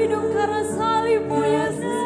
hidup karena salib-Mu Yesus.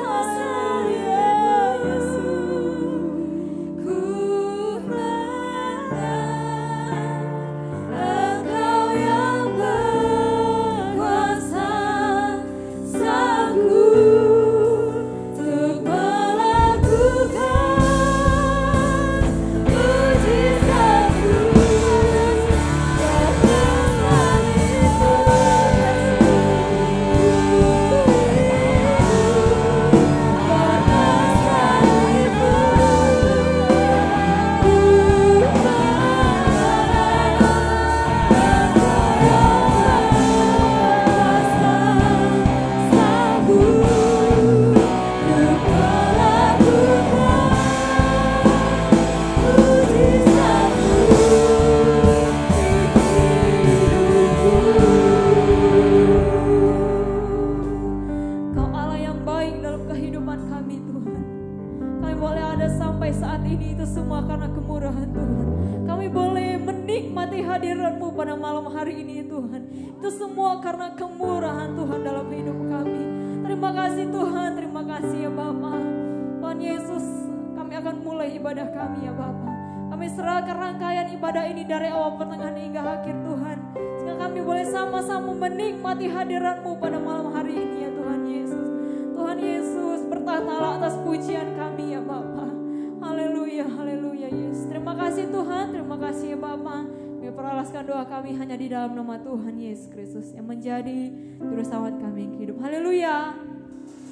Doa kami hanya di dalam nama Tuhan Yesus Kristus yang menjadi juru selamat kami yang hidup. Haleluya.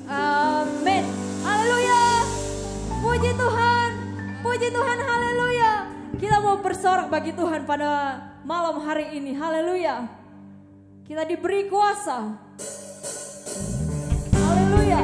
Amin. Haleluya. Puji Tuhan. Puji Tuhan. Haleluya. Kita mau bersorak bagi Tuhan pada malam hari ini. Haleluya. Kita diberi kuasa. Haleluya.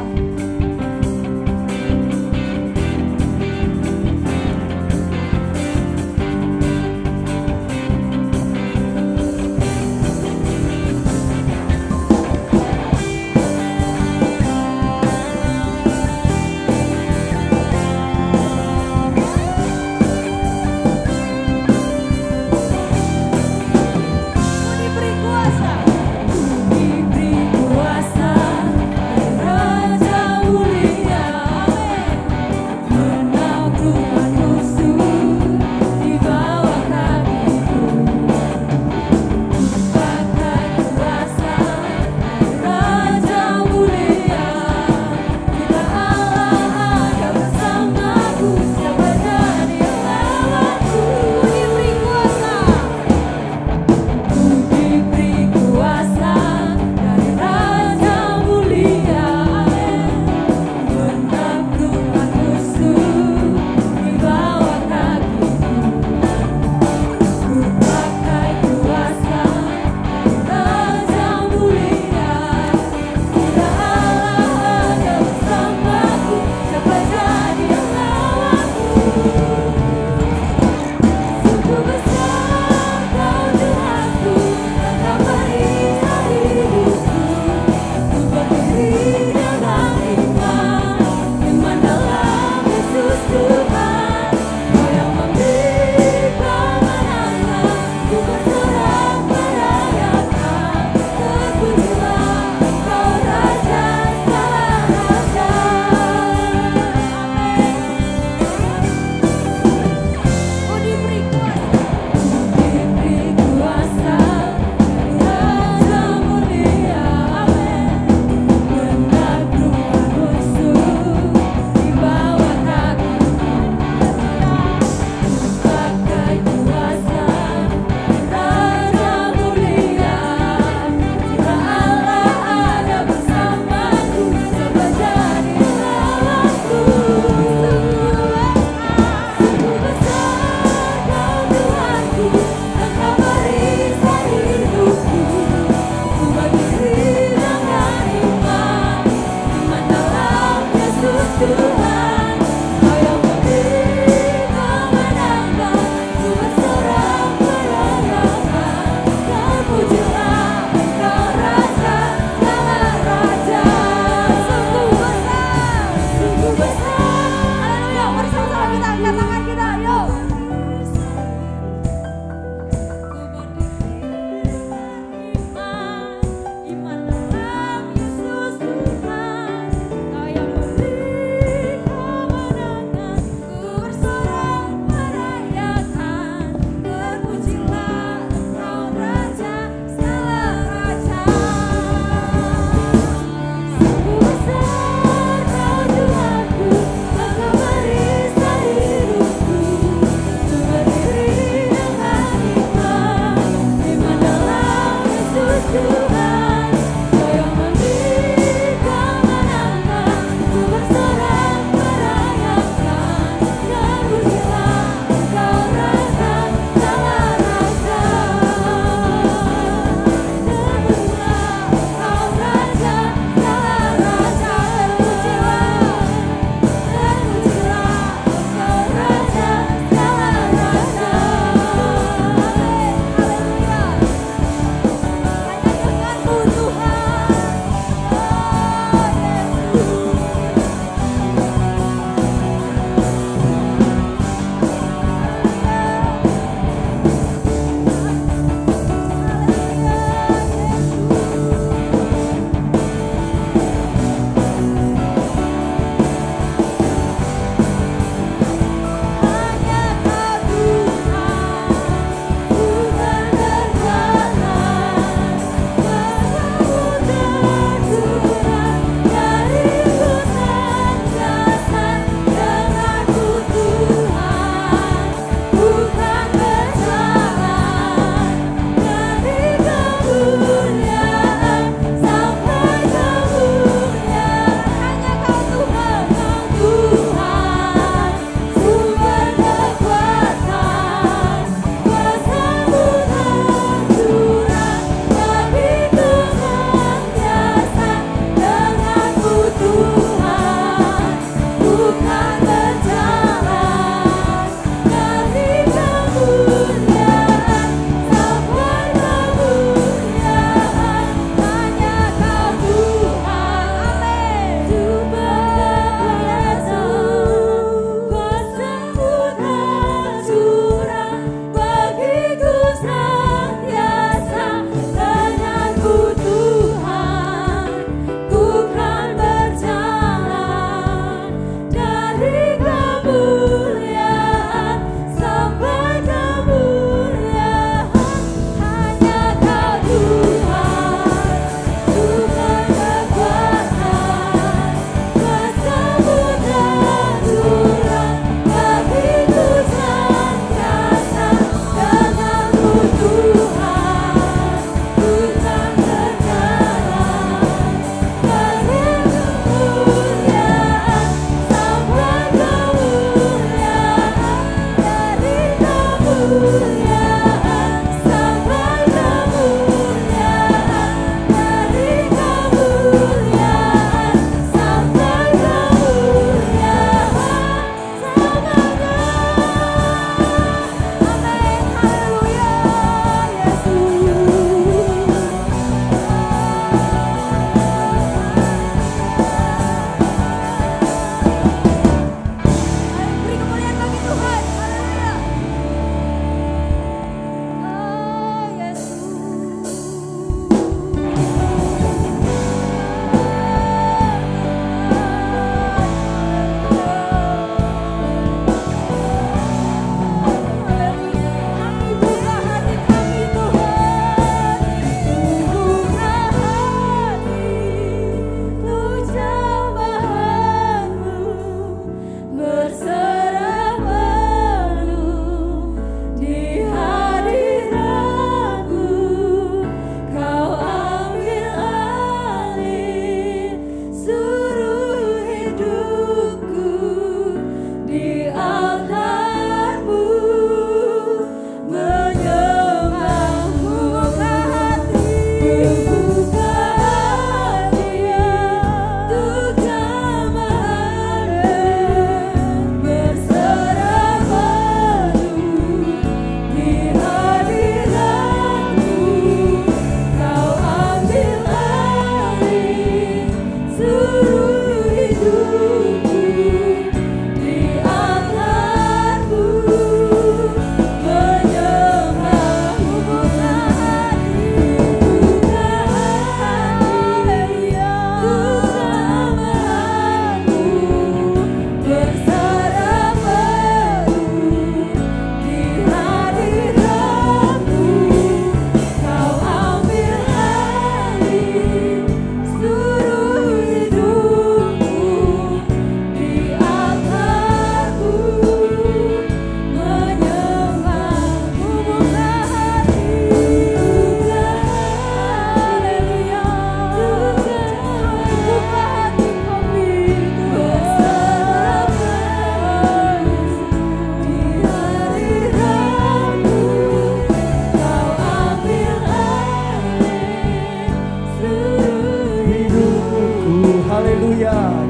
Diberi kuasa. Yesus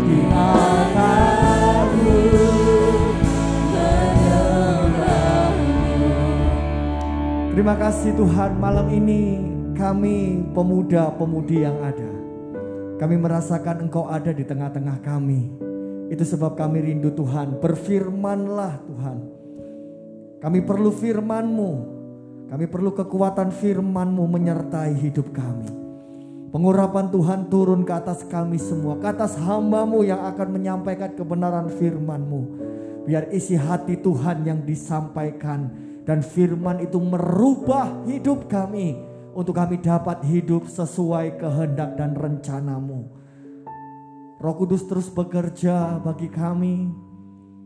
di altarmu menyembahmu. Terima kasih Tuhan, malam ini kami pemuda-pemudi yang ada, kami merasakan Engkau ada di tengah-tengah kami. Itu sebab kami rindu Tuhan, berfirmanlah Tuhan. Kami perlu firman-Mu, kami perlu kekuatan firman-Mu menyertai hidup kami. Pengurapan Tuhan turun ke atas kami semua, ke atas hamba-Mu yang akan menyampaikan kebenaran firman-Mu. Biar isi hati Tuhan yang disampaikan dan firman itu merubah hidup kami, untuk kami dapat hidup sesuai kehendak dan rencana-Mu. Roh Kudus terus bekerja bagi kami.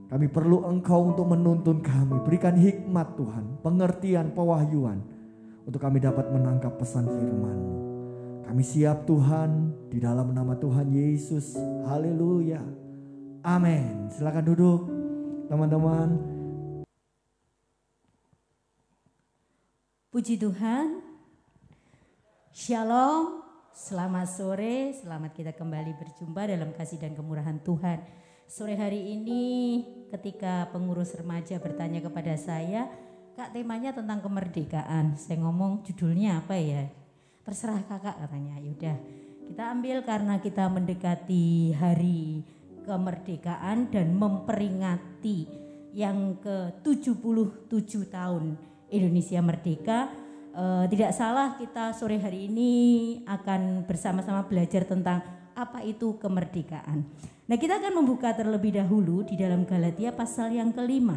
Kami perlu Engkau untuk menuntun kami. Berikan hikmat Tuhan, pengertian, pewahyuan, untuk kami dapat menangkap pesan firman-Mu. Kami siap Tuhan, di dalam nama Tuhan Yesus. Haleluya. Amin. Silakan duduk teman-teman. Puji Tuhan. Shalom. Selamat sore, selamat kita kembali berjumpa dalam kasih dan kemurahan Tuhan. Sore hari ini ketika pengurus remaja bertanya kepada saya, Kak, temanya tentang kemerdekaan. Saya ngomong judulnya apa ya? Terserah kakak, katanya. Yaudah kita ambil karena kita mendekati hari kemerdekaan dan memperingati yang ke-77 tahun Indonesia Merdeka. Tidak salah kita sore hari ini akan bersama-sama belajar tentang apa itu kemerdekaan. Nah, kita akan membuka terlebih dahulu di dalam Galatia pasal yang ke-5.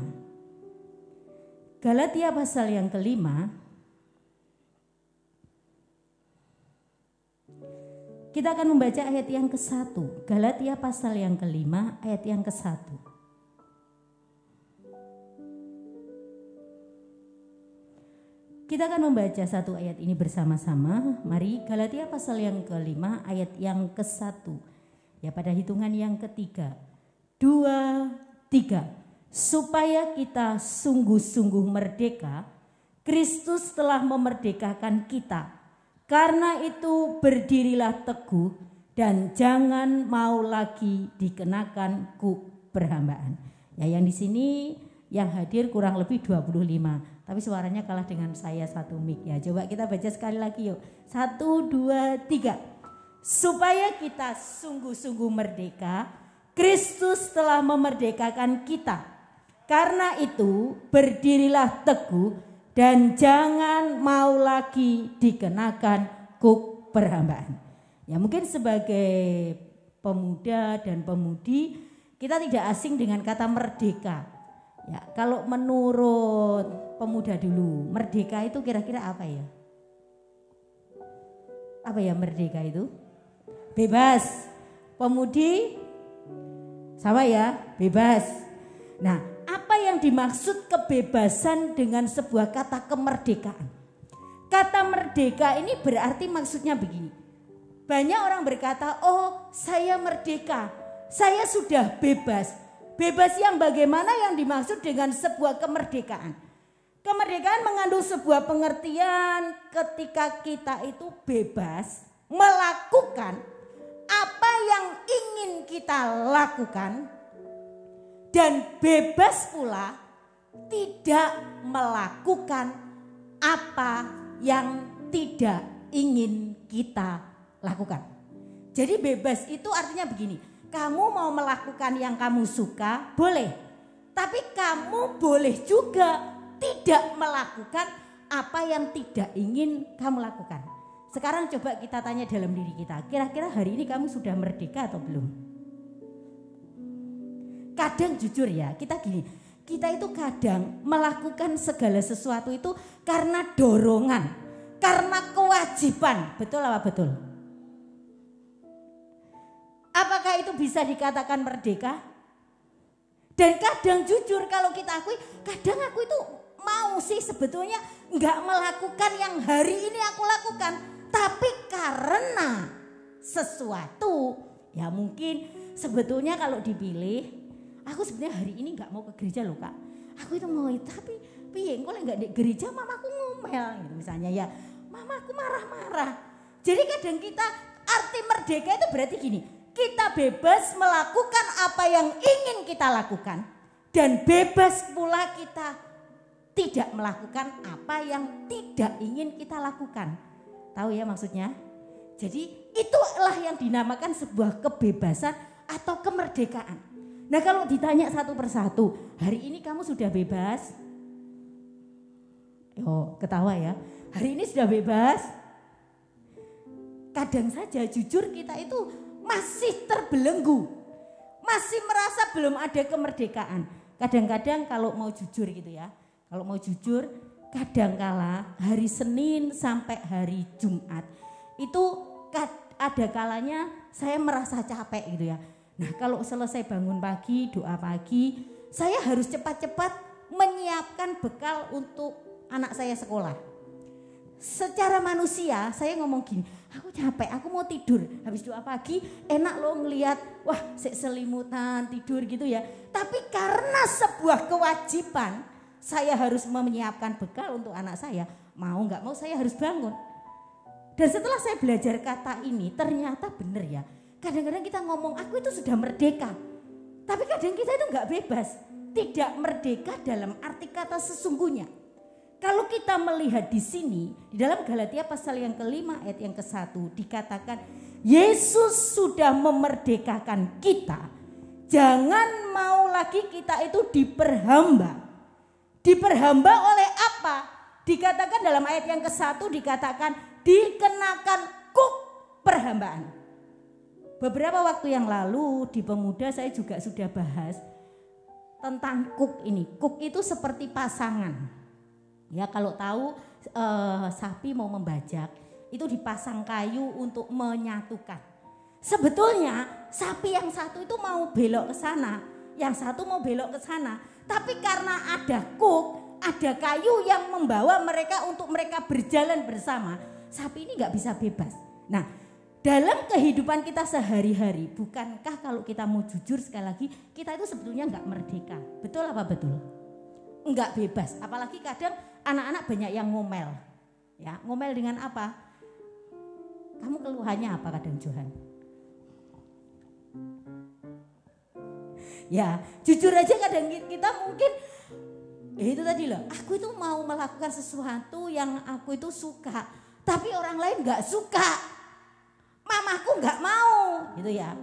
Galatia pasal yang ke-5. Kita akan membaca ayat yang ke-1. Galatia pasal yang ke-5 ayat yang ke-1. Kita akan membaca satu ayat ini bersama-sama. Mari, Galatia pasal yang ke-5 ayat yang ke-1. Ya, pada hitungan yang ketiga. 2, 3. Supaya kita sungguh-sungguh merdeka, Kristus telah memerdekakan kita. Karena itu berdirilah teguh dan jangan mau lagi dikenakan kuk perhambaan. Ya, yang di sini yang hadir kurang lebih 25. Tapi suaranya kalah dengan saya satu mic ya. Coba kita baca sekali lagi yuk. 1, 2, 3. Supaya kita sungguh-sungguh merdeka, Kristus telah memerdekakan kita. Karena itu berdirilah teguh dan jangan mau lagi dikenakan kuk perhambaan. Ya, mungkin sebagai pemuda dan pemudi kita tidak asing dengan kata merdeka. Ya, kalau menurut pemuda dulu, merdeka itu kira-kira apa ya? Apa ya merdeka itu? Bebas. Pemudi sama ya, bebas. Nah, apa yang dimaksud kebebasan dengan sebuah kata kemerdekaan? Kata merdeka ini berarti maksudnya begini. Banyak orang berkata, oh saya merdeka, saya sudah bebas. Bebas yang bagaimana yang dimaksud dengan sebuah kemerdekaan? Kemerdekaan mengandung sebuah pengertian ketika kita itu bebas melakukan apa yang ingin kita lakukan dan bebas pula tidak melakukan apa yang tidak ingin kita lakukan. Jadi bebas itu artinya begini. Kamu mau melakukan yang kamu suka, boleh. Tapi kamu boleh juga tidak melakukan apa yang tidak ingin kamu lakukan. Sekarang coba kita tanya dalam diri kita. Kira-kira hari ini kamu sudah merdeka atau belum? Kadang jujur ya, kita gini. Kita itu kadang melakukan segala sesuatu itu karena dorongan. Karena kewajiban. Betul apa betul? Apakah itu bisa dikatakan merdeka? Dan kadang jujur kalau kita akui, kadang aku itu mau sih sebetulnya nggak melakukan yang hari ini aku lakukan. Tapi karena sesuatu, ya mungkin sebetulnya kalau dipilih, aku sebenarnya hari ini nggak mau ke gereja loh Kak. Aku itu mau, tapi piye kok nggak di gereja mamaku ngomel gitu misalnya ya. Mamaku marah-marah. Jadi kadang kita arti merdeka itu berarti gini. Kita bebas melakukan apa yang ingin kita lakukan. Dan bebas pula kita tidak melakukan apa yang tidak ingin kita lakukan. Tahu ya maksudnya? Jadi itulah yang dinamakan sebuah kebebasan atau kemerdekaan. Nah kalau ditanya satu persatu, hari ini kamu sudah bebas? Oh ketawa ya, hari ini sudah bebas? Kadang saja jujur kita itu masih terbelenggu. Masih merasa belum ada kemerdekaan. Kadang-kadang kalau mau jujur gitu ya. Kalau mau jujur kadangkala hari Senin sampai hari Jumat. Itu ada kalanya saya merasa capek gitu ya. Nah kalau selesai bangun pagi, doa pagi. Saya harus cepat-cepat menyiapkan bekal untuk anak saya sekolah. Secara manusia saya ngomong gini, aku capek, aku mau tidur. Habis doa pagi enak loh ngelihat, wah selimutan tidur gitu ya. Tapi karena sebuah kewajiban, saya harus menyiapkan bekal untuk anak saya. Mau gak mau saya harus bangun. Dan setelah saya belajar kata ini ternyata benar ya. Kadang-kadang kita ngomong aku itu sudah merdeka. Tapi kadang kita itu gak bebas. Tidak merdeka dalam arti kata sesungguhnya. Kalau kita melihat di sini, di dalam Galatia pasal yang ke-5 ayat yang ke-1 dikatakan Yesus sudah memerdekakan kita. Jangan mau lagi kita itu diperhamba. Diperhamba oleh apa? Dikatakan dalam ayat yang ke-1 dikatakan dikenakan kuk perhambaan. Beberapa waktu yang lalu di Pemuda saya juga sudah bahas tentang kuk ini. Kuk itu seperti pasangan. Ya kalau tahu sapi mau membajak itu dipasang kayu untuk menyatukan. Sebetulnya sapi yang satu itu mau belok ke sana, yang satu mau belok ke sana. Tapi karena ada kuk, ada kayu yang membawa mereka untuk mereka berjalan bersama, sapi ini nggak bisa bebas. Nah dalam kehidupan kita sehari-hari, bukankah kalau kita mau jujur sekali lagi, kita itu sebetulnya nggak merdeka. Betul apa betul? Enggak bebas, apalagi kadang anak-anak banyak yang ngomel. Ya, ngomel dengan apa? Kamu keluhannya apa kadang Johan? Ya, jujur aja kadang kita mungkin itu tadi loh, aku itu mau melakukan sesuatu yang aku itu suka, tapi orang lain enggak suka. Mamaku enggak mau, gitu ya.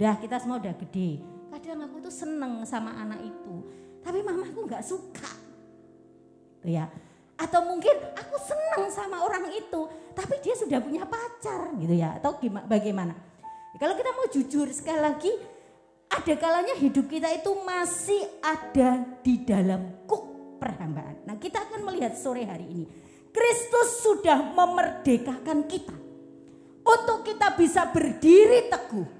Dah kita semua udah gede. Kadang aku tuh seneng sama anak itu, tapi mamaku nggak suka, tuh ya. Atau mungkin aku senang sama orang itu, tapi dia sudah punya pacar, gitu ya. Atau bagaimana? Kalau kita mau jujur sekali lagi, ada kalanya hidup kita itu masih ada di dalam kuk perhambaan. Nah kita akan melihat sore hari ini, Kristus sudah memerdekakan kita untuk kita bisa berdiri teguh.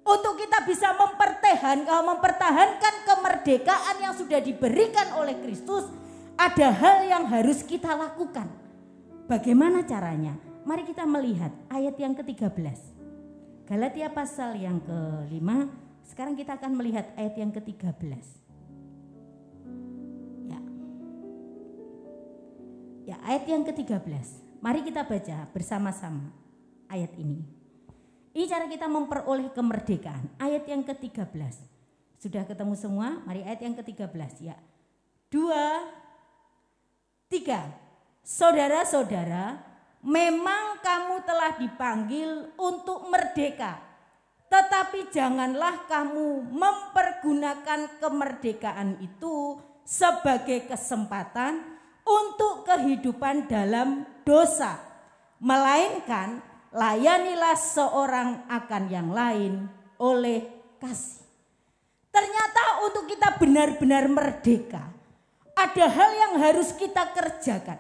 Untuk kita bisa mempertahankan kemerdekaan yang sudah diberikan oleh Kristus, ada hal yang harus kita lakukan. Bagaimana caranya? Mari kita melihat ayat yang ke-13. Galatia pasal yang ke-5, sekarang kita akan melihat ayat yang ke-13. Ya, ayat yang ke-13. Mari kita baca bersama-sama ayat ini. Ini cara kita memperoleh kemerdekaan. Ayat yang ke-13. Sudah ketemu semua? Mari ayat yang ke-13 ya. 2, 3. Saudara-saudara, memang kamu telah dipanggil untuk merdeka. Tetapi janganlah kamu mempergunakan kemerdekaan itu sebagai kesempatan untuk kehidupan dalam dosa. Melainkan layanilah seorang akan yang lain oleh kasih. Ternyata untuk kita benar-benar merdeka, ada hal yang harus kita kerjakan.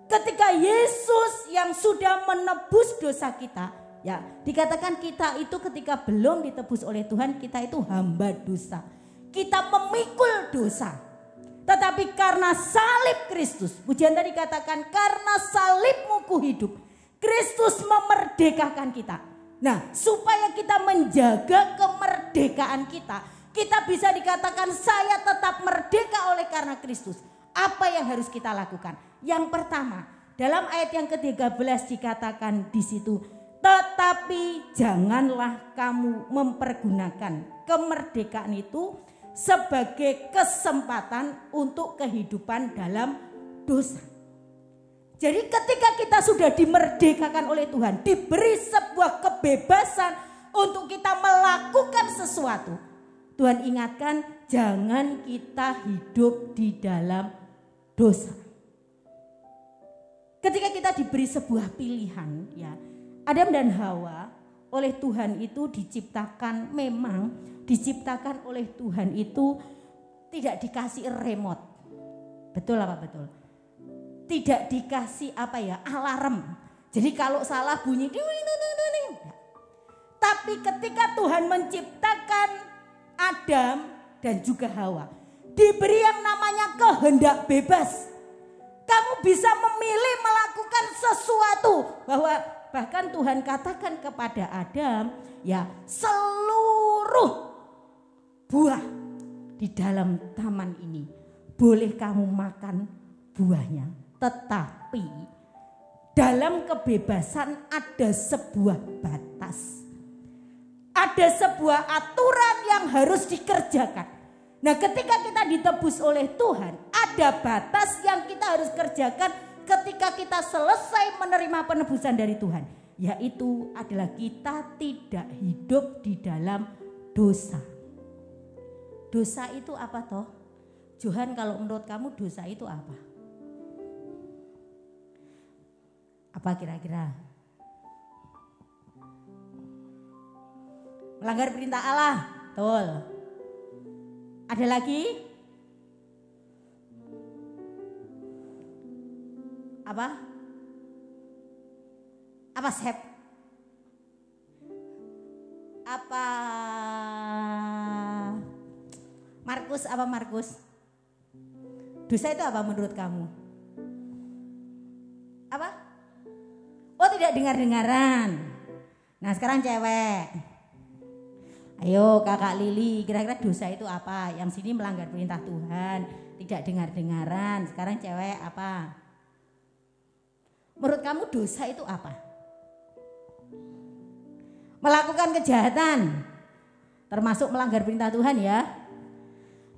Ketika Yesus yang sudah menebus dosa kita, ya dikatakan kita itu ketika belum ditebus oleh Tuhan, kita itu hamba dosa. Kita memikul dosa. Tetapi karena salib Kristus, pujian tadi katakan karena salibmu ku hidup, Kristus memerdekakan kita. Nah, supaya kita menjaga kemerdekaan kita, kita bisa dikatakan saya tetap merdeka oleh karena Kristus. Apa yang harus kita lakukan? Yang pertama, dalam ayat yang ke-13 dikatakan di situ, Tetapi janganlah kamu mempergunakan kemerdekaan itu sebagai kesempatan untuk kehidupan dalam dosa. Jadi ketika kita sudah dimerdekakan oleh Tuhan, diberi sebuah kebebasan untuk kita melakukan sesuatu, Tuhan ingatkan jangan kita hidup di dalam dosa. Ketika kita diberi sebuah pilihan, ya, Adam dan Hawa oleh Tuhan itu diciptakan, memang diciptakan oleh Tuhan itu tidak dikasih remote. Betul apa betul? Tidak dikasih alarm. Jadi kalau salah bunyi, tapi ketika Tuhan menciptakan Adam dan juga Hawa, diberi yang namanya kehendak bebas. Kamu bisa memilih melakukan sesuatu. Bahkan Tuhan katakan kepada Adam, ya, seluruh buah di dalam taman ini boleh kamu makan buahnya. Tetapi dalam kebebasan ada sebuah batas. Ada sebuah aturan yang harus dikerjakan. Nah, ketika kita ditebus oleh Tuhan, ada batas yang kita harus kerjakan ketika kita selesai menerima penebusan dari Tuhan. Yaitu adalah kita tidak hidup di dalam dosa. Dosa itu apa toh? Johan, kalau menurut kamu dosa itu apa? Apa kira-kira? Melanggar perintah Allah. Betul. Ada lagi? Apa? Apa Sep? Apa Markus? Apa Markus? Dosa itu apa menurut kamu? Apa? Oh, tidak dengar-dengaran. Nah, sekarang cewek. Ayo kakak Lili, kira-kira dosa itu apa? Yang sini melanggar perintah Tuhan, tidak dengar-dengaran. Sekarang cewek apa? Menurut kamu dosa itu apa? Melakukan kejahatan, termasuk melanggar perintah Tuhan ya.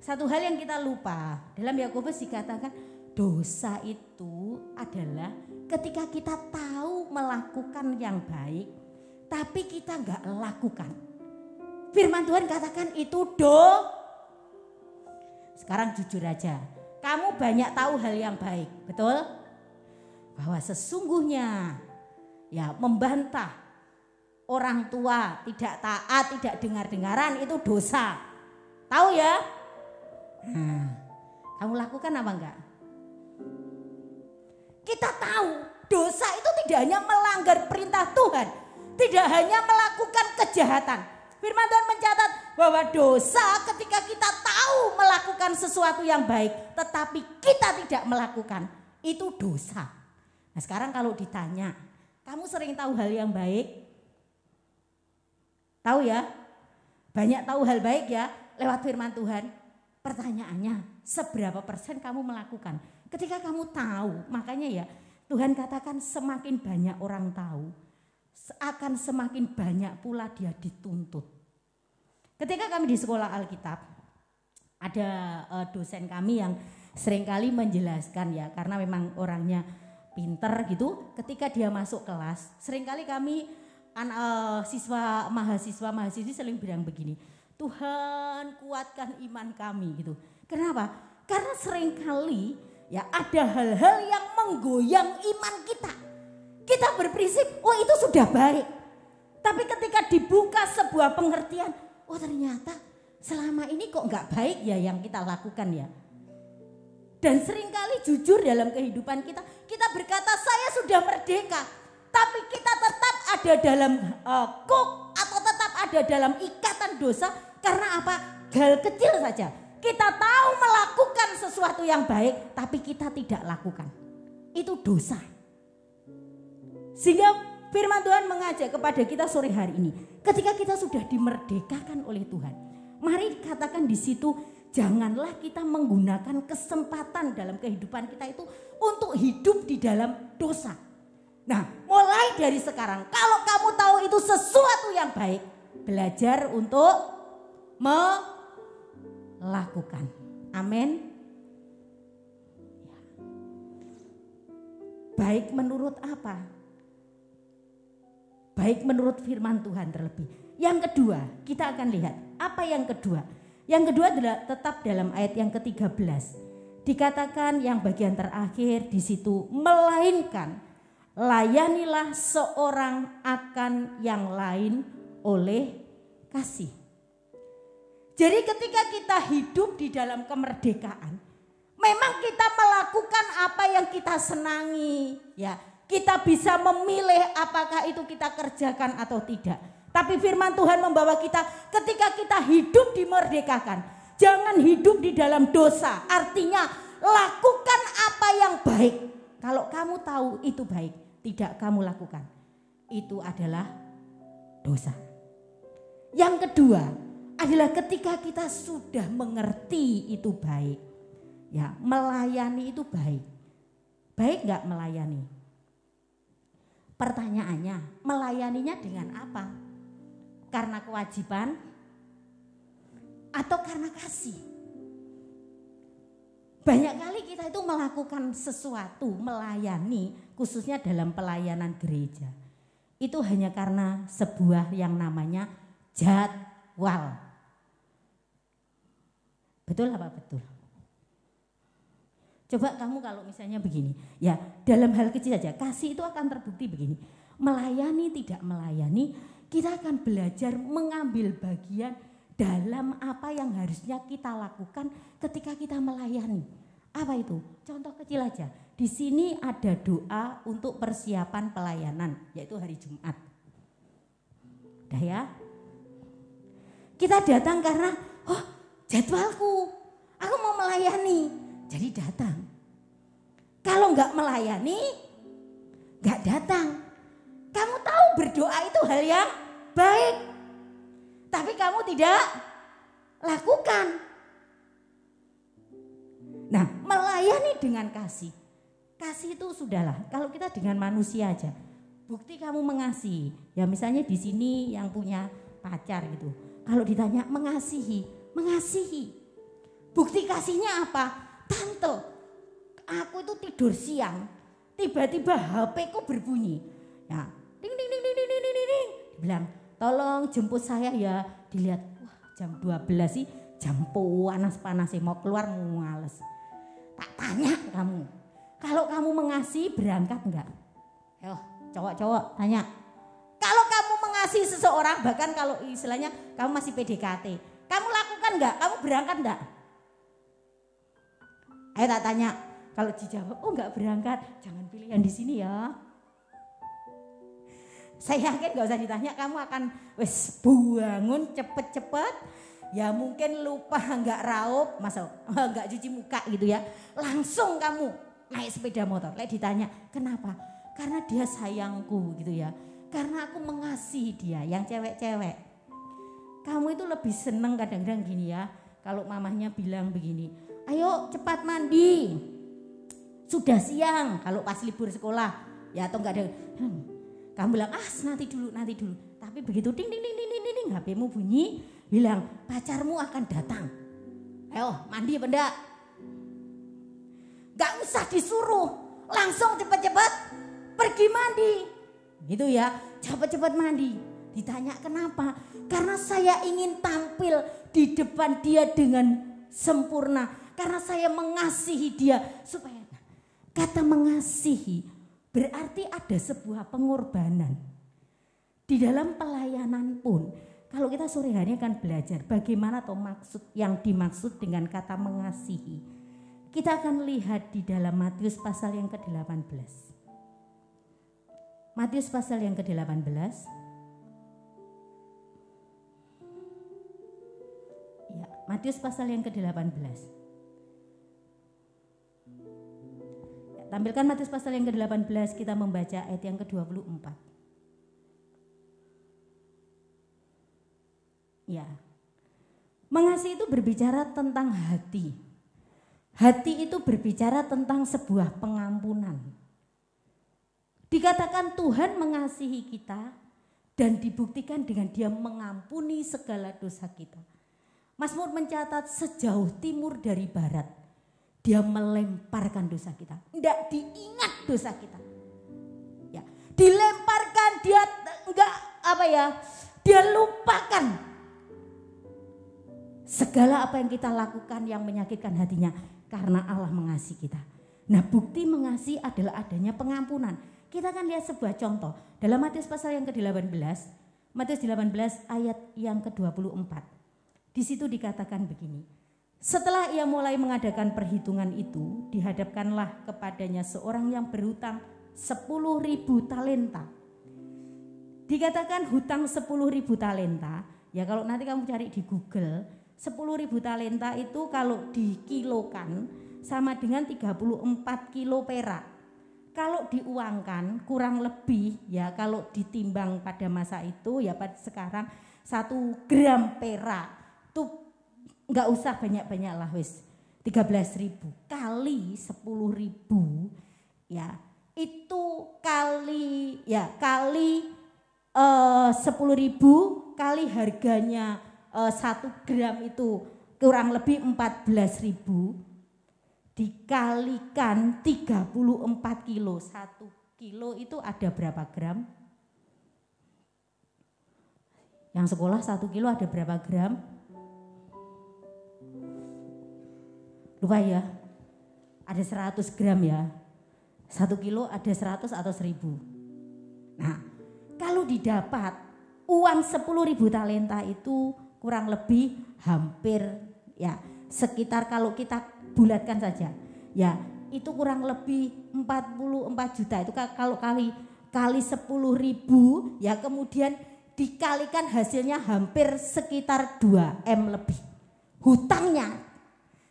Satu hal yang kita lupa, dalam Yakobus dikatakan dosa itu adalah ketika kita tahu melakukan yang baik, tapi kita nggak lakukan. Firman Tuhan katakan itu Sekarang jujur aja, kamu banyak tahu hal yang baik, betul? Bahwa sesungguhnya ya membantah orang tua, tidak taat, tidak dengar-dengaran itu dosa. Tahu ya? Nah, kamu lakukan apa enggak? Kita tahu dosa itu tidak hanya melanggar perintah Tuhan, tidak hanya melakukan kejahatan. Firman Tuhan mencatat bahwa dosa ketika kita tahu melakukan sesuatu yang baik tetapi kita tidak melakukan, itu dosa. Nah, sekarang kalau ditanya, kamu sering tahu hal yang baik? Tahu ya? Banyak tahu hal baik ya lewat firman Tuhan. Pertanyaannya, seberapa persen kamu melakukan? Ketika kamu tahu, makanya ya Tuhan katakan semakin banyak orang tahu, akan semakin banyak pula dia dituntut. Ketika kami di sekolah Alkitab, ada dosen kami yang seringkali menjelaskan ya, karena memang orangnya pinter gitu. Ketika dia masuk kelas, seringkali kami mahasiswa-mahasiswi sering bilang begini, Tuhan kuatkan iman kami gitu. Kenapa? Karena seringkali ya ada hal-hal yang menggoyang iman kita. Kita berprinsip, oh itu sudah baik. Tapi ketika dibuka sebuah pengertian, oh ternyata selama ini kok nggak baik ya yang kita lakukan ya. Dan seringkali jujur dalam kehidupan kita, kita berkata saya sudah merdeka. Tapi kita tetap ada dalam atau tetap ada dalam ikatan dosa. Karena apa? Hal kecil saja. Kita tahu melakukan sesuatu yang baik, tapi kita tidak lakukan. Itu dosa. Sehingga firman Tuhan mengajak kepada kita sore hari ini. Ketika kita sudah dimerdekakan oleh Tuhan, mari katakan di situ, janganlah kita menggunakan kesempatan dalam kehidupan kita itu untuk hidup di dalam dosa. Nah, mulai dari sekarang, kalau kamu tahu itu sesuatu yang baik, belajar untuk melakukan. Amin. Baik menurut apa? Baik menurut firman Tuhan terlebih. Yang kedua, kita akan lihat apa yang kedua. Yang kedua adalah tetap dalam ayat yang ke-13. Dikatakan yang bagian terakhir di situ, melainkan layanilah seorang akan yang lain oleh kasih. Jadi ketika kita hidup di dalam kemerdekaan, memang kita melakukan apa yang kita senangi, ya. Kita bisa memilih apakah itu kita kerjakan atau tidak. Tapi firman Tuhan membawa kita ketika kita hidup dimerdekakan, jangan hidup di dalam dosa. Artinya lakukan apa yang baik. Kalau kamu tahu itu baik, tidak kamu lakukan, itu adalah dosa. Yang kedua adalah ketika kita sudah mengerti itu baik, ya, melayani itu baik. Baik nggak melayani? Pertanyaannya, melayaninya dengan apa? Karena kewajiban atau karena kasih? Banyak kali kita itu melakukan sesuatu, melayani, khususnya dalam pelayanan gereja. Itu hanya karena sebuah yang namanya jadwal. Betul apa betul? Coba kamu kalau misalnya begini, ya dalam hal kecil saja, kasih itu akan terbukti begini. Melayani tidak melayani, kita akan belajar mengambil bagian dalam apa yang harusnya kita lakukan ketika kita melayani. Apa itu? Contoh kecil aja. Di sini ada doa untuk persiapan pelayanan, yaitu hari Jumat. Udah ya? Kita datang karena, oh jadwalku, aku mau melayani. Jadi datang. Kalau nggak melayani, nggak datang. Kamu tahu berdoa itu hal yang baik, tapi kamu tidak lakukan. Nah, melayani dengan kasih. Kasih itu sudahlah. Kalau kita dengan manusia aja, bukti kamu mengasihi. Ya misalnya di sini yang punya pacar gitu. Kalau ditanya mengasihi, mengasihi. Bukti kasihnya apa? Tante, aku itu tidur siang, tiba-tiba HP ku berbunyi. Ya, ding ding ding ding ding ding ding ding. Bilang, tolong jemput saya ya. Dilihat, wah jam 12 sih, jam panas-panas mau keluar mau males. Tak tanya kamu, kalau kamu mengasihi berangkat enggak? Ayo, cowok-cowok tanya. Kalau kamu mengasihi seseorang, bahkan kalau istilahnya kamu masih PDKT, kamu lakukan enggak? Kamu berangkat enggak? Ayo tak tanya, kalau dijawab, oh enggak berangkat, jangan pilih yang di sini ya. Saya yakin enggak usah ditanya, kamu akan wes bangun cepet-cepet, ya mungkin lupa enggak raup, masa enggak cuci muka gitu ya. Langsung kamu naik sepeda motor, ditanya, kenapa? Karena dia sayangku gitu ya, karena aku mengasihi dia, yang cewek-cewek. Kamu itu lebih seneng kadang-kadang gini ya, kalau mamahnya bilang begini, ayo cepat mandi, sudah siang kalau pas libur sekolah ya atau enggak ada, kamu bilang nanti dulu. Tapi begitu ding ding ding ding ding ding HP-mu bunyi, bilang pacarmu akan datang, ayo mandi apa enggak? Gak usah disuruh, langsung cepet-cepet pergi mandi gitu ya, cepet-cepet mandi. Ditanya kenapa? Karena saya ingin tampil di depan dia dengan sempurna. Karena saya mengasihi dia supaya, kata mengasihi berarti ada sebuah pengorbanan. Di dalam pelayanan pun, kalau kita sore hari akan belajar bagaimana atau maksud yang dimaksud dengan kata mengasihi. Kita akan lihat di dalam Matius pasal yang ke-18. Matius pasal yang ke-18. Ya, Matius pasal yang ke-18. Tampilkan Matius pasal yang ke-18, kita membaca ayat yang ke-24. Ya. Mengasihi itu berbicara tentang hati. Hati itu berbicara tentang sebuah pengampunan. Dikatakan Tuhan mengasihi kita dan dibuktikan dengan Dia mengampuni segala dosa kita. Mazmur mencatat sejauh timur dari barat Dia melemparkan dosa kita. Tidak diingat dosa kita. Ya, dilemparkan, Dia enggak Dia lupakan segala apa yang kita lakukan yang menyakitkan hatinya karena Allah mengasihi kita. Nah, bukti mengasihi adalah adanya pengampunan. Kita akan lihat sebuah contoh dalam Matius pasal yang ke-18, Matius 18 ayat yang ke-24. Di situ dikatakan begini. Setelah ia mulai mengadakan perhitungan itu, dihadapkanlah kepadanya seorang yang berhutang 10.000 talenta. Dikatakan hutang 10.000 talenta, ya kalau nanti kamu cari di Google, 10.000 talenta itu kalau dikilokan sama dengan 34 kilo perak. Kalau diuangkan kurang lebih ya kalau ditimbang pada masa itu ya pada sekarang 1 gram perak tuh nggak usah banyak-banyak lah wis 13.000 kali 10.000 ya itu kali 10.000 kali harganya 1 gram itu kurang lebih 14.000 dikalikan 34 kilo. 1 kilo itu ada berapa gram? Yang sekolah 1 kilo ada berapa gram? Lupa ya. Ada 100 gram ya. 1 kilo ada 100 atau 1000. Nah, kalau didapat uang 10.000 talenta itu kurang lebih hampir ya sekitar kalau kita bulatkan saja ya itu kurang lebih 44 juta itu kalau kali 10.000 ya kemudian dikalikan hasilnya hampir sekitar 2M lebih hutangnya.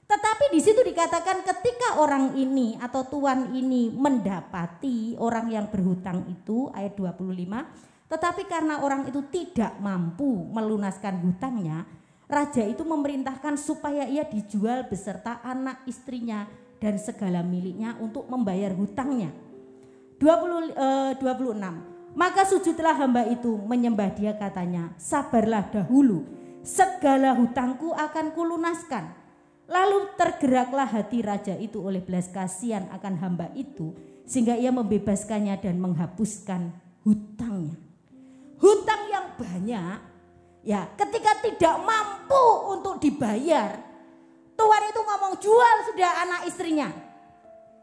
Tetapi di situ dikatakan ketika orang ini atau tuan ini mendapati orang yang berhutang itu ayat 25 tetapi karena orang itu tidak mampu melunaskan hutangnya raja itu memerintahkan supaya ia dijual beserta anak istrinya dan segala miliknya untuk membayar hutangnya. 26. Maka sujudlah hamba itu menyembah dia katanya, sabarlah dahulu, segala hutangku akan kulunaskan. Lalu tergeraklah hati raja itu oleh belas kasihan akan hamba itu sehingga ia membebaskannya dan menghapuskan hutangnya. Hutang yang banyak ya, ketika tidak mampu untuk dibayar, tuan itu ngomong jual sudah anak istrinya.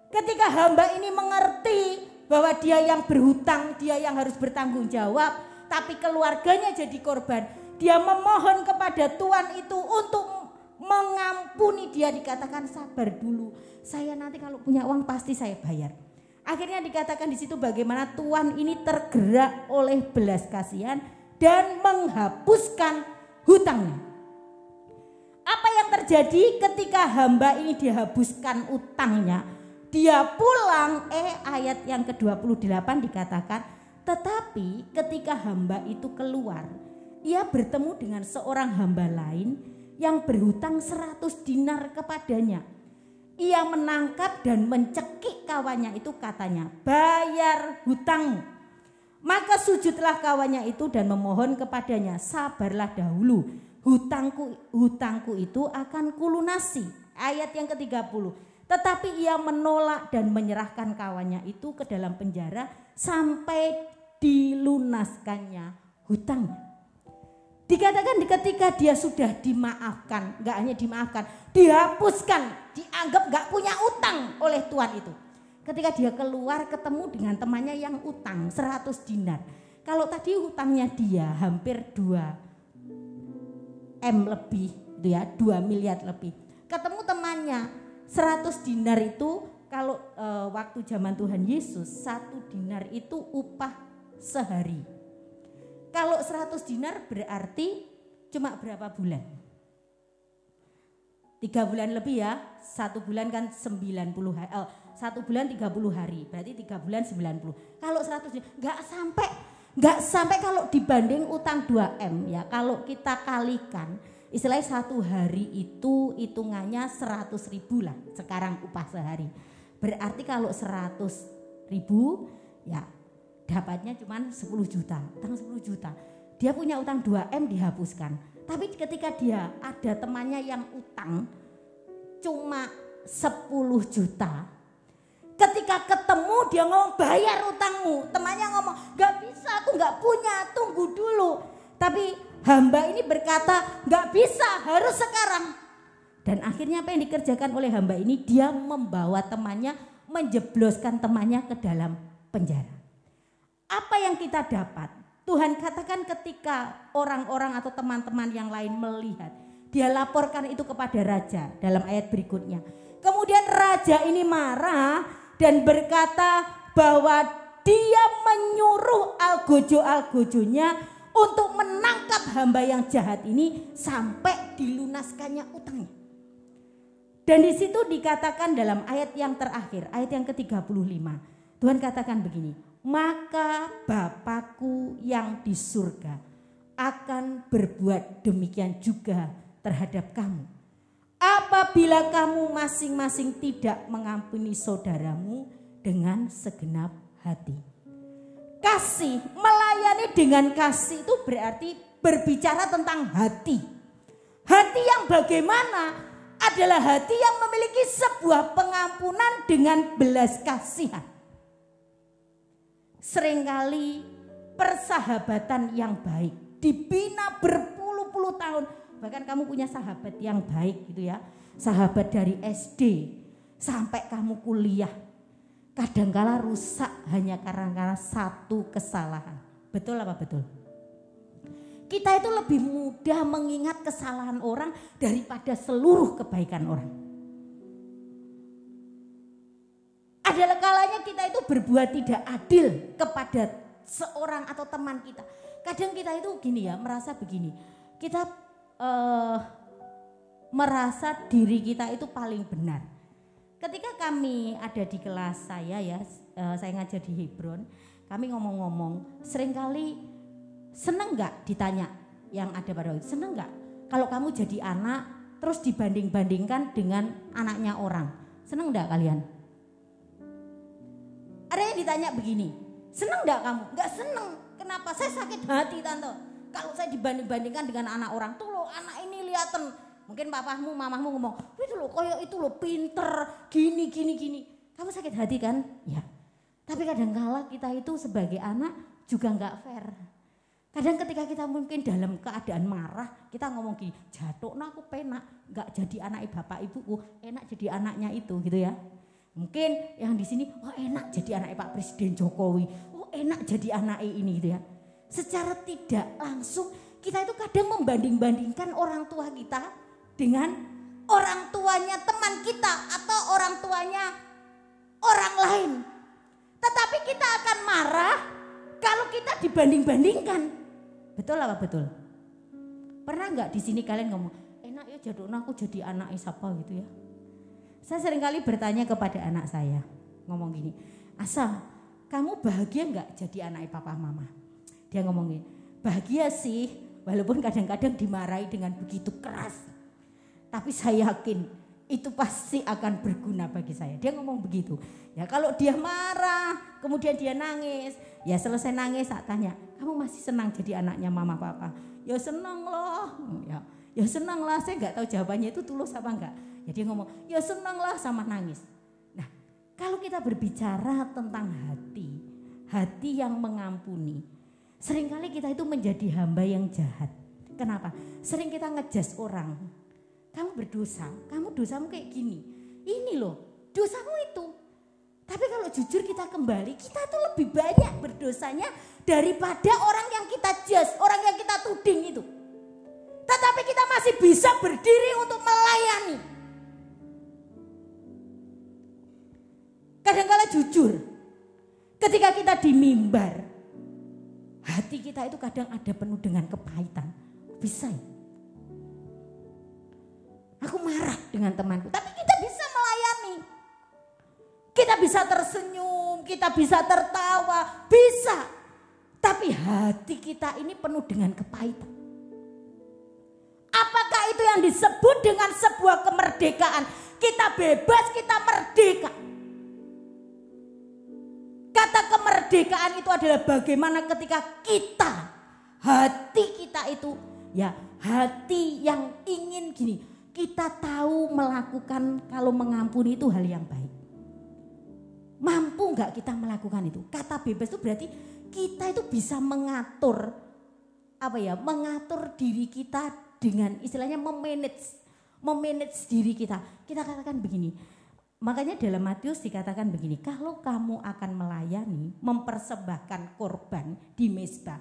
Ketika hamba ini mengerti bahwa dia yang berhutang, dia yang harus bertanggung jawab, tapi keluarganya jadi korban, dia memohon kepada tuan itu untuk mengampuni dia. Dikatakan sabar dulu, saya nanti kalau punya uang pasti saya bayar. Akhirnya dikatakan di situ bagaimana tuan ini tergerak oleh belas kasihan dan menghapuskan hutangnya. Apa yang terjadi ketika hamba ini dihabiskan utangnya? Dia pulang, ayat yang ke-28 dikatakan, tetapi ketika hamba itu keluar, ia bertemu dengan seorang hamba lain yang berhutang 100 dinar kepadanya. Ia menangkap dan mencekik kawannya itu katanya, bayar hutangmu. Maka sujudlah kawannya itu dan memohon kepadanya, sabarlah dahulu, hutangku itu akan kulunasi. Ayat yang ke-30. Tetapi ia menolak dan menyerahkan kawannya itu ke dalam penjara sampai dilunaskannya hutangnya. Dikatakan ketika dia sudah dimaafkan, enggak hanya dimaafkan, dihapuskan, dianggap enggak punya utang oleh tuan itu. Ketika dia keluar ketemu dengan temannya yang utang 100 dinar. Kalau tadi hutangnya dia hampir 2M lebih, itu ya, 2 miliar lebih. Ketemu temannya 100 dinar itu kalau waktu zaman Tuhan Yesus 1 dinar itu upah sehari. Kalau 100 dinar berarti cuma berapa bulan? 3 bulan lebih ya, 1 bulan kan 90 hari, 1 bulan 30 hari, berarti 3 bulan 90. Kalau 100 nggak sampai kalau dibanding utang 2M ya, kalau kita kalikan, istilahnya 1 hari itu hitungannya 100.000 lah, sekarang upah sehari. Berarti kalau 100.000 ya dapatnya cuma 10 juta, utang 10 juta. Dia punya utang 2M dihapuskan. Tapi ketika dia ada temannya yang utang cuma 10 juta. Ketika ketemu dia ngomong bayar utangmu. Temannya ngomong gak bisa, aku gak punya, tunggu dulu. Tapi hamba ini berkata gak bisa, harus sekarang. Dan akhirnya apa yang dikerjakan oleh hamba ini? Dia membawa temannya, menjebloskan temannya ke dalam penjara. Apa yang kita dapat? Tuhan katakan ketika orang-orang atau teman-teman yang lain melihat, dia laporkan itu kepada raja dalam ayat berikutnya. Kemudian raja ini marah dan berkata bahwa dia menyuruh algojo-algojonya untuk menangkap hamba yang jahat ini sampai dilunaskannya utangnya. Dan di situ dikatakan dalam ayat yang terakhir, ayat yang ke-35. Tuhan katakan begini, maka Bapakku yang di surga akan berbuat demikian juga terhadap kamu. Apabila kamu masing-masing tidak mengampuni saudaramu dengan segenap hati. Kasih, melayani dengan kasih itu berarti berbicara tentang hati. Hati yang bagaimana? Adalah hati yang memiliki sebuah pengampunan dengan belas kasihan. Seringkali persahabatan yang baik dibina berpuluh-puluh tahun. Bahkan kamu punya sahabat yang baik gitu ya. Sahabat dari SD sampai kamu kuliah. Kadangkala rusak hanya karena satu kesalahan. Betul apa betul? Kita itu lebih mudah mengingat kesalahan orang daripada seluruh kebaikan orang. Ada kalanya kita itu berbuat tidak adil kepada seorang atau teman kita. Kadang kita itu gini ya, merasa begini. Kita merasa diri kita itu paling benar. Ketika kami ada di kelas saya ya, saya ngajar di Hebron, kami ngomong-ngomong, seringkali seneng gak ditanya yang ada pada waktu itu, seneng gak kalau kamu jadi anak terus dibanding-bandingkan dengan anaknya orang, seneng gak kalian? Ada yang ditanya begini, seneng gak kamu? Gak seneng, kenapa? Saya sakit hati tante kalau saya dibanding-bandingkan dengan anak orang. Tuh loh anak ini liatin, mungkin papahmu, mamahmu ngomong, itu loh koyo itu loh pinter, gini. Kamu sakit hati kan? Ya. Tapi kadang-kala kita itu sebagai anak juga gak fair. Kadang ketika kita mungkin dalam keadaan marah, kita ngomong gini, jatuhnya aku penak, gak jadi anak bapak ibuku, enak jadi anaknya itu gitu ya. Mungkin yang di sini, oh enak jadi anak Pak Presiden Jokowi, oh enak jadi anak ini gitu ya. Secara tidak langsung kita itu kadang membanding-bandingkan orang tua kita dengan orang tuanya teman kita atau orang tuanya orang lain. Tetapi kita akan marah kalau kita dibanding-bandingkan. Betul apa betul? Pernah nggak di sini kalian ngomong, enak ya jadukna aku jadi anak siapa gitu ya? Saya seringkali bertanya kepada anak saya, ngomong gini, Asa, kamu bahagia nggak jadi anak papa mama? Dia ngomong gini, bahagia sih, walaupun kadang-kadang dimarahi dengan begitu keras. Tapi saya yakin itu pasti akan berguna bagi saya. Dia ngomong begitu. Ya kalau dia marah, kemudian dia nangis, ya selesai nangis saya tanya, kamu masih senang jadi anaknya mama papa? Ya senang loh. Ya senang lah, saya nggak tahu jawabannya itu tulus apa enggak. Ya dia ngomong, ya senang lah sama nangis. Nah kalau kita berbicara tentang hati yang mengampuni, seringkali kita itu menjadi hamba yang jahat. Kenapa? Sering kita ngejas orang. Kamu berdosa, kamu dosamu kayak gini. Ini loh, dosamu itu. Tapi kalau jujur kita kembali, kita tuh lebih banyak berdosanya daripada orang yang kita judge, orang yang kita tuding itu. Tetapi kita masih bisa berdiri untuk melayani. Kadang-kala jujur, ketika kita di mimbar, hati kita itu kadang ada penuh dengan kepahitan. Bisa ya? Aku marah dengan temanku, tapi kita bisa melayani. Kita bisa tersenyum, kita bisa tertawa, bisa. Tapi hati kita ini penuh dengan kepahitan. Apakah itu yang disebut dengan sebuah kemerdekaan? Kita bebas, kita merdeka. Kata kemerdekaan kemerdekaan itu adalah bagaimana ketika kita, hati kita itu ya hati yang ingin gini. Kita tahu melakukan kalau mengampuni itu hal yang baik. Mampu gak kita melakukan itu? Kata bebas itu berarti kita itu bisa mengatur mengatur diri kita dengan istilahnya memanage diri kita. Kita katakan begini. Makanya dalam Matius dikatakan begini, kalau kamu akan melayani, mempersembahkan korban di mezbah,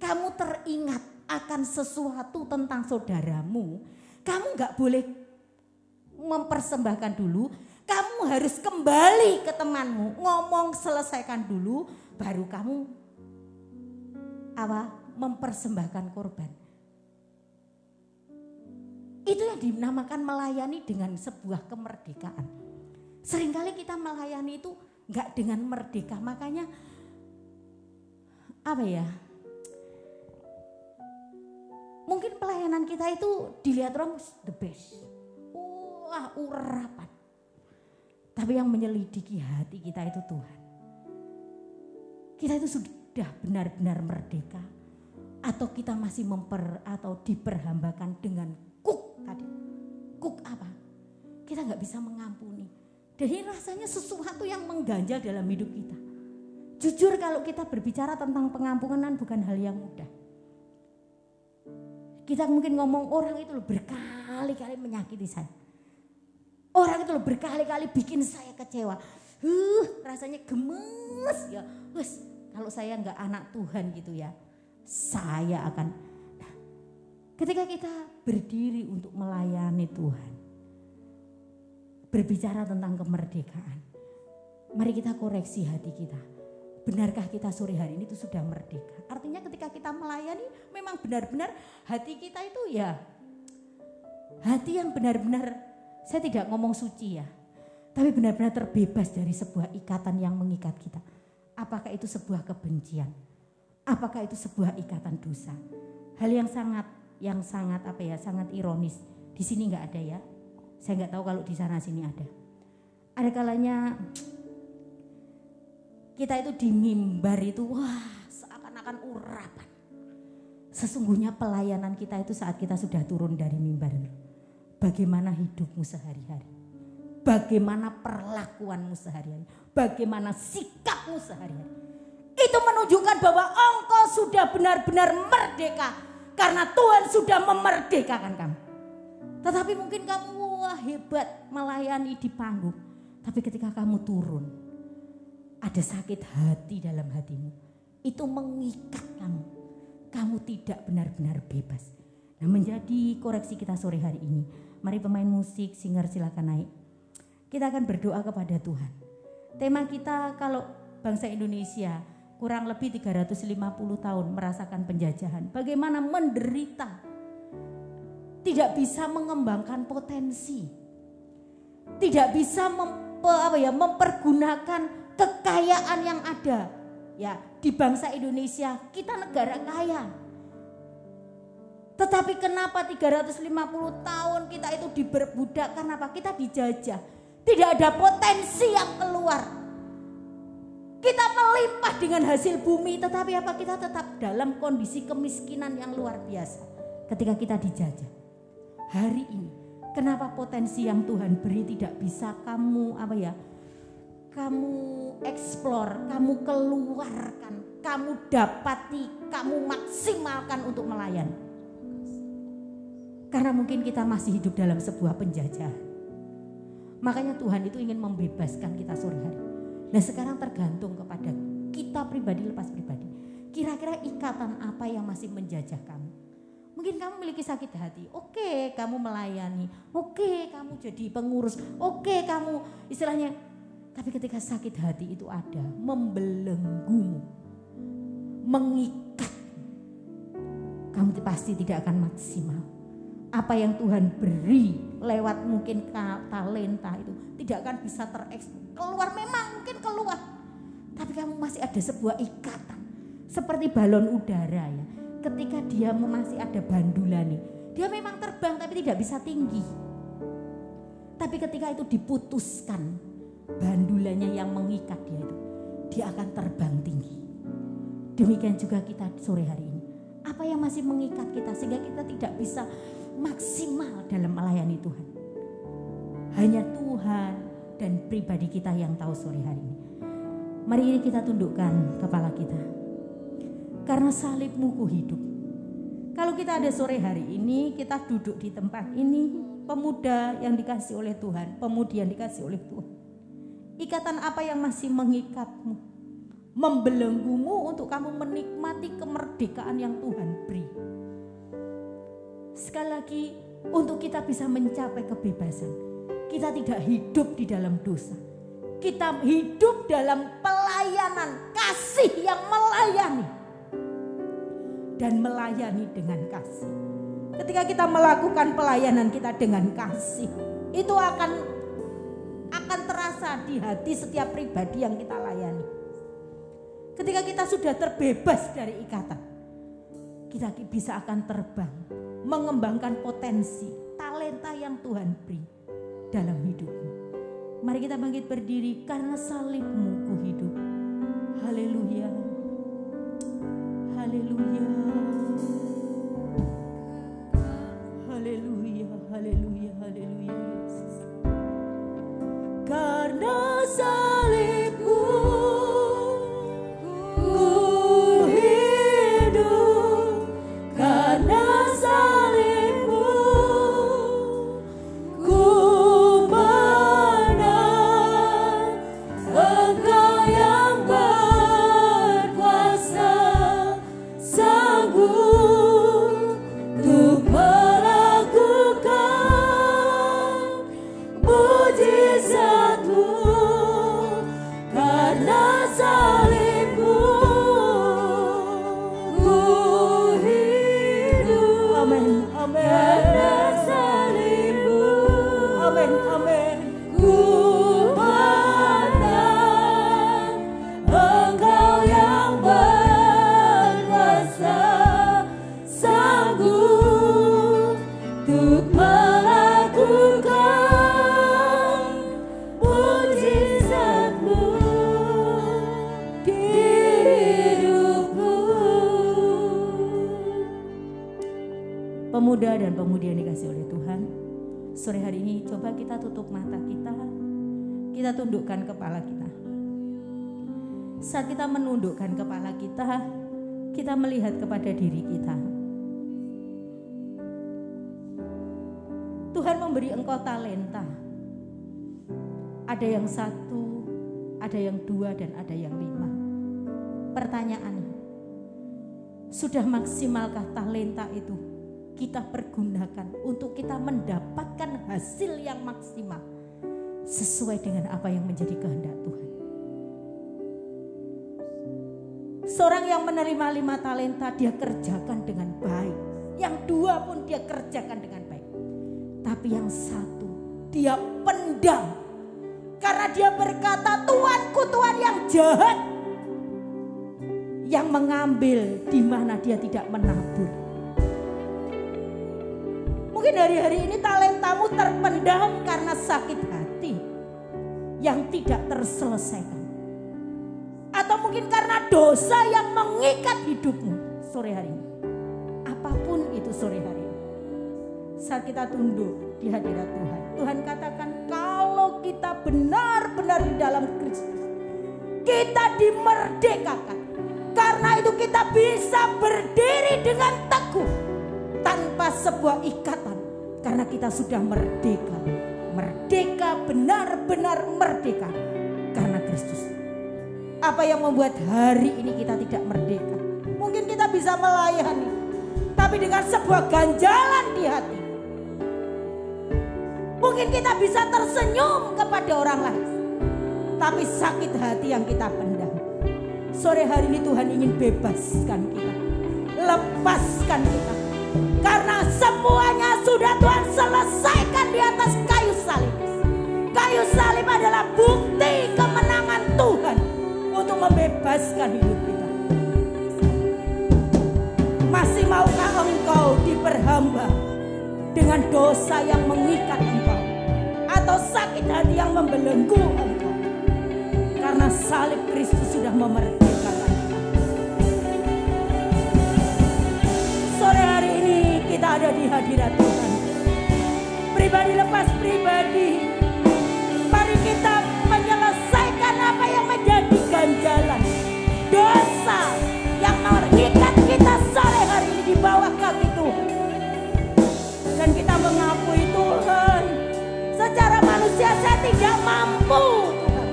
kamu teringat akan sesuatu tentang saudaramu, kamu gak boleh mempersembahkan dulu, kamu harus kembali ke temanmu, ngomong selesaikan dulu, baru kamu mempersembahkan korban. Itu yang dinamakan melayani dengan sebuah kemerdekaan. Seringkali kita melayani itu enggak dengan merdeka, makanya mungkin pelayanan kita itu dilihat orang the best. Wah, urapan. Tapi yang menyelidiki hati kita itu Tuhan. Kita itu sudah benar-benar merdeka atau kita masih diperhambakan dengan kuk tadi. Kuk apa? Kita nggak bisa mengampuni. Jadi rasanya sesuatu yang mengganjal dalam hidup kita. Jujur kalau kita berbicara tentang pengampunan bukan hal yang mudah. Kita mungkin ngomong orang itu berkali-kali menyakiti saya. Orang itu berkali-kali bikin saya kecewa. Rasanya gemes ya. Kalau saya nggak anak Tuhan gitu ya, saya akan. Nah, ketika kita berdiri untuk melayani Tuhan, berbicara tentang kemerdekaan, mari kita koreksi hati kita. Benarkah kita sore hari ini itu sudah merdeka? Artinya ketika kita melayani, memang benar-benar hati kita itu ya, hati yang benar-benar, saya tidak ngomong suci ya, tapi benar-benar terbebas dari sebuah ikatan yang mengikat kita. Apakah itu sebuah kebencian? Apakah itu sebuah ikatan dosa? Hal yang sangat sangat ironis. Di sini nggak ada ya. Saya nggak tahu kalau di sana sini ada. Ada kalanya kita itu di mimbar itu seakan-akan urapan. Sesungguhnya pelayanan kita itu saat kita sudah turun dari mimbar. Bagaimana hidupmu sehari-hari? Bagaimana perlakuanmu sehari-hari? Bagaimana sikapmu sehari-hari? Itu menunjukkan bahwa engkau sudah benar-benar merdeka. Karena Tuhan sudah memerdekakan kamu. Tetapi mungkin kamu hebat melayani di panggung. Tapi ketika kamu turun, ada sakit hati dalam hatimu. Itu mengikat kamu. Kamu tidak benar-benar bebas. Nah, menjadi koreksi kita sore hari ini. Mari pemain musik, singer silakan naik. Kita akan berdoa kepada Tuhan. Tema kita kalau bangsa Indonesia kurang lebih 350 tahun merasakan penjajahan. Bagaimana menderita. Tidak bisa mengembangkan potensi. Tidak bisa mempergunakan kekayaan yang ada. Ya, di bangsa Indonesia kita negara kaya. Tetapi kenapa 350 tahun kita itu diperbudak? Karena apa? Kita dijajah. Tidak ada potensi yang keluar. Kita melimpah dengan hasil bumi, tetapi apa? Kita tetap dalam kondisi kemiskinan yang luar biasa ketika kita dijajah. Hari ini, kenapa potensi yang Tuhan beri tidak bisa kamu kamu eksplor, kamu keluarkan, kamu dapati, kamu maksimalkan untuk melayani? Karena mungkin kita masih hidup dalam sebuah penjajahan. Makanya Tuhan itu ingin membebaskan kita sore hari. Nah, sekarang tergantung kepada kita pribadi lepas pribadi. Kira-kira ikatan apa yang masih menjajah kamu? Mungkin kamu memiliki sakit hati. Oke, kamu melayani. Oke, kamu jadi pengurus. Oke, kamu istilahnya. Tapi ketika sakit hati itu ada, membelenggumu, mengikat, kamu pasti tidak akan maksimal. Apa yang Tuhan beri lewat mungkin talenta itu tidak akan bisa terekspresi. Keluar memang mungkin keluar. Tapi kamu masih ada sebuah ikatan. Seperti balon udara ya. Ketika dia masih ada bandulane. Dia memang terbang tapi tidak bisa tinggi. Tapi ketika itu diputuskan bandulannya yang mengikat dia itu. dia akan terbang tinggi. Demikian juga kita sore hari ini. Apa yang masih mengikat kita sehingga kita tidak bisa maksimal dalam melayani Tuhan? Hanya Tuhan dan pribadi kita yang tahu sore hari ini. Mari kita tundukkan kepala kita. Karena salib-Mu ku hidup. Kalau kita ada sore hari ini, kita duduk di tempat ini, pemuda yang dikasih oleh Tuhan, pemudi yang dikasih oleh Tuhan. Ikatan apa yang masih mengikatmu, membelenggumu untuk kamu menikmati kemerdekaan yang Tuhan beri. Sekali lagi, untuk kita bisa mencapai kebebasan, kita tidak hidup di dalam dosa. Kita hidup dalam pelayanan, kasih yang melayani. Dan melayani dengan kasih. Ketika kita melakukan pelayanan kita dengan kasih, itu akan terasa di hati setiap pribadi yang kita layani. Ketika kita sudah terbebas dari ikatan, kita bisa akan terbang, mengembangkan potensi, talenta yang Tuhan beri dalam hidupmu. Mari kita bangkit berdiri, karena salib-Mu ku hidup. Haleluya. Haleluya. Haleluya, haleluya, haleluya Yesus. Karena salib-Mu ku hidup, karena salib-Mu ku menang. Engkau yang berkuasa sanggup untuk melakukan mujizat-Mu, karena salib-Mu ku hidup. Amin, amin. Karena salib-Mu, amin, amin, ku menang. Engkau yang berkuasa sanggup untuk melakukan mujizat-Mu di hidupku. Pemuda dan pemudi yang dikasih oleh Tuhan, sore hari ini coba kita tutup mata kita tundukkan kepala kita. Saat kita menundukkan kepala kita melihat kepada diri kita. Tuhan memberi engkau talenta. Ada yang 1, ada yang 2, dan ada yang 5. Pertanyaannya, sudah maksimalkah talenta itu kita pergunakan untuk kita mendapatkan hasil yang maksimal sesuai dengan apa yang menjadi kehendak Tuhan? Seorang yang menerima 5 talenta dia kerjakan dengan baik. Yang 2 pun dia kerjakan dengan baik. Tapi yang 1 dia pendam. Karena dia berkata, Tuanku Tuhan yang jahat, yang mengambil di mana dia tidak menabur. Mungkin hari-hari ini talentamu terpendam karena sakit hati yang tidak terselesaikan. Atau mungkin karena dosa yang mengikat hidupmu sore hari ini. Apapun itu sore hari ini, saat kita tunduk di hadirat Tuhan, Tuhan katakan kalau kita benar-benar di dalam Kristus, kita dimerdekakan. Karena itu kita bisa berdiri dengan teguh tanpa sebuah ikatan. Karena kita sudah merdeka. Merdeka, benar-benar merdeka karena Kristus. Apa yang membuat hari ini kita tidak merdeka? Mungkin kita bisa melayani, tapi dengan sebuah ganjalan di hati. Mungkin kita bisa tersenyum kepada orang lain, tapi sakit hati yang kita pendam. Sore hari ini Tuhan ingin bebaskan kita, lepaskan kita. Karena semuanya sudah Tuhan selesaikan di atas kayu salib. Kayu salib adalah bukti kemenangan Tuhan untuk membebaskan hidup kita. Masih maukah engkau diperhamba dengan dosa yang mengikat engkau, atau sakit hati yang membelenggu engkau? Karena salib Kristus sudah memerdekakan kita. Sore hari ini kita ada di hadirat Tuhan. Pribadi lepas pribadi. Mari kita menyelesaikan apa yang menjadi ganjalan. Dosa yang mengikat kita sore hari ini di bawah kaki Tuhan. Dan kita mengakui Tuhan, secara manusia saya tidak mampu. Tuhan,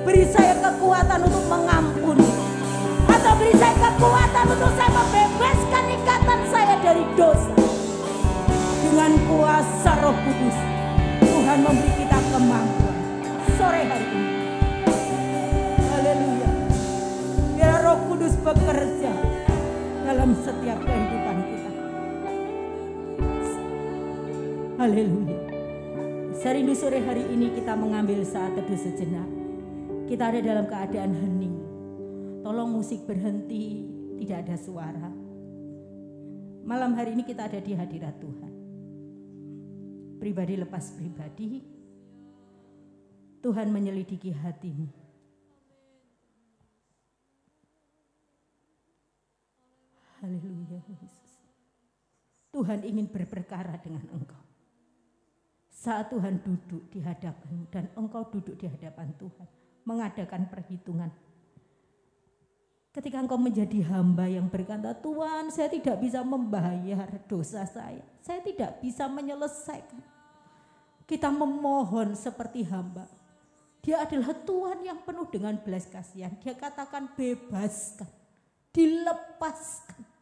beri saya kekuatan untuk mengampuni. Atau beri saya kekuatan untuk saya membebaskan ikatan saya dari dosa. Dengan kuasa Roh Kudus, Tuhan memberi kita kemampuan sore hari ini. Haleluya. Biar Roh Kudus bekerja dalam setiap kehidupan kita. Haleluya. Saya rindu sore hari ini kita mengambil saat teduh sejenak. Kita ada dalam keadaan hening. Tolong musik berhenti, tidak ada suara. Malam hari ini kita ada di hadirat Tuhan. Pribadi lepas pribadi, Tuhan menyelidiki hatimu. Haleluya Yesus. Tuhan ingin berperkara dengan engkau. Saat Tuhan duduk di hadapanmu dan engkau duduk di hadapan Tuhan, mengadakan perhitungan. Ketika engkau menjadi hamba yang berkata, Tuhan, saya tidak bisa membayar dosa saya tidak bisa menyelesaikan. Kita memohon seperti hamba. Dia adalah Tuhan yang penuh dengan belas kasihan. Dia katakan bebaskan, dilepaskan.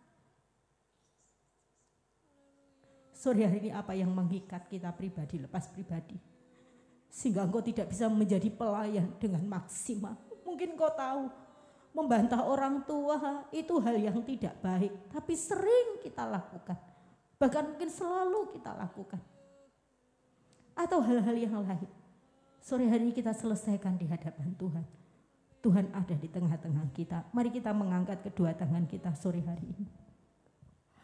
Sore hari ini apa yang mengikat kita pribadi lepas pribadi, sehingga engkau tidak bisa menjadi pelayan dengan maksimal. Mungkin kau tahu, membantah orang tua itu hal yang tidak baik, tapi sering kita lakukan. Bahkan mungkin selalu kita lakukan. Atau hal-hal yang lain. Sore hari ini kita selesaikan di hadapan Tuhan. Tuhan ada di tengah-tengah kita. Mari kita mengangkat kedua tangan kita sore hari ini.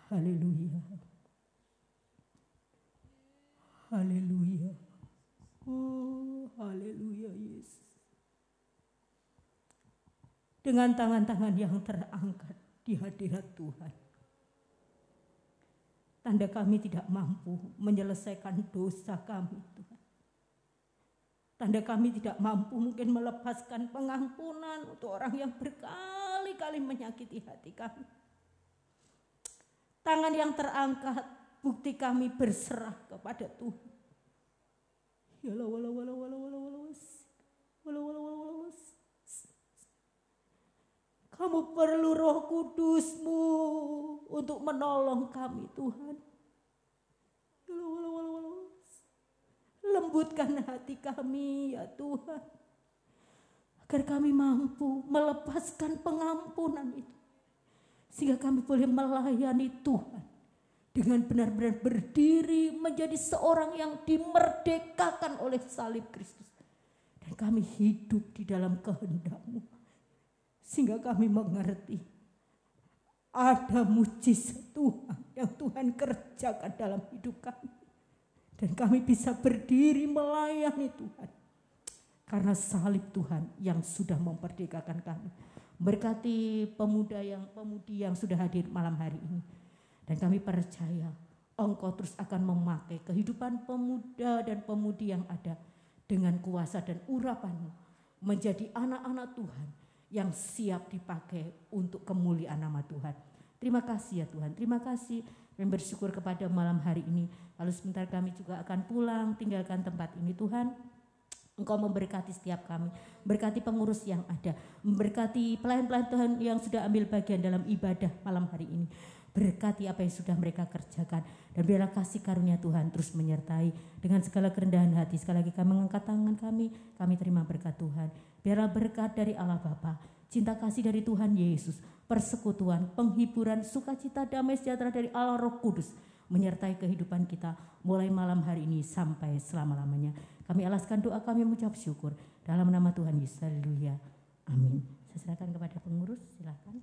Haleluya. Haleluya. Oh, haleluya Yesus. Dengan tangan-tangan yang terangkat di hadirat Tuhan. Tanda kami tidak mampu menyelesaikan dosa kami, Tuhan. Tanda kami tidak mampu mungkin melepaskan pengampunan untuk orang yang berkali-kali menyakiti hati kami. Tangan yang terangkat, bukti kami berserah kepada Tuhan. Kamu perlu Roh Kudus-Mu untuk menolong kami, Tuhan. Lembutkan hati kami, ya Tuhan. Agar kami mampu melepaskan pengampunan itu. Sehingga kami boleh melayani Tuhan. Dengan benar-benar berdiri menjadi seorang yang dimerdekakan oleh salib Kristus. Dan kami hidup di dalam kehendak-Mu. Sehingga kami mengerti ada mujizat Tuhan yang Tuhan kerjakan dalam hidup kami. Dan kami bisa berdiri melayani Tuhan. Karena salib Tuhan yang sudah memperdekakan kami. Berkati pemudi yang sudah hadir malam hari ini. Dan kami percaya Engkau terus akan memakai kehidupan pemuda dan pemudi yang ada. Dengan kuasa dan urapan-Mu. Menjadi anak-anak Tuhan yang siap dipakai untuk kemuliaan nama Tuhan. Terima kasih ya Tuhan, terima kasih. Kami bersyukur kepada malam hari ini. Lalu sebentar kami juga akan pulang, tinggalkan tempat ini Tuhan. Engkau memberkati setiap kami, berkati pengurus yang ada, memberkati pelayan-pelayan Tuhan yang sudah ambil bagian dalam ibadah malam hari ini. Berkati apa yang sudah mereka kerjakan. Dan biarlah kasih karunia Tuhan terus menyertai. Dengan segala kerendahan hati, sekali lagi kami mengangkat tangan kami terima berkat Tuhan. Biarlah berkat dari Allah Bapa, cinta kasih dari Tuhan Yesus, persekutuan, penghiburan, sukacita, damai sejahtera dari Allah Roh Kudus menyertai kehidupan kita mulai malam hari ini sampai selama-lamanya. Kami alaskan doa kami mengucap syukur dalam nama Tuhan Yesus. Haleluya. Amin. Saya serahkan kepada pengurus, silakan.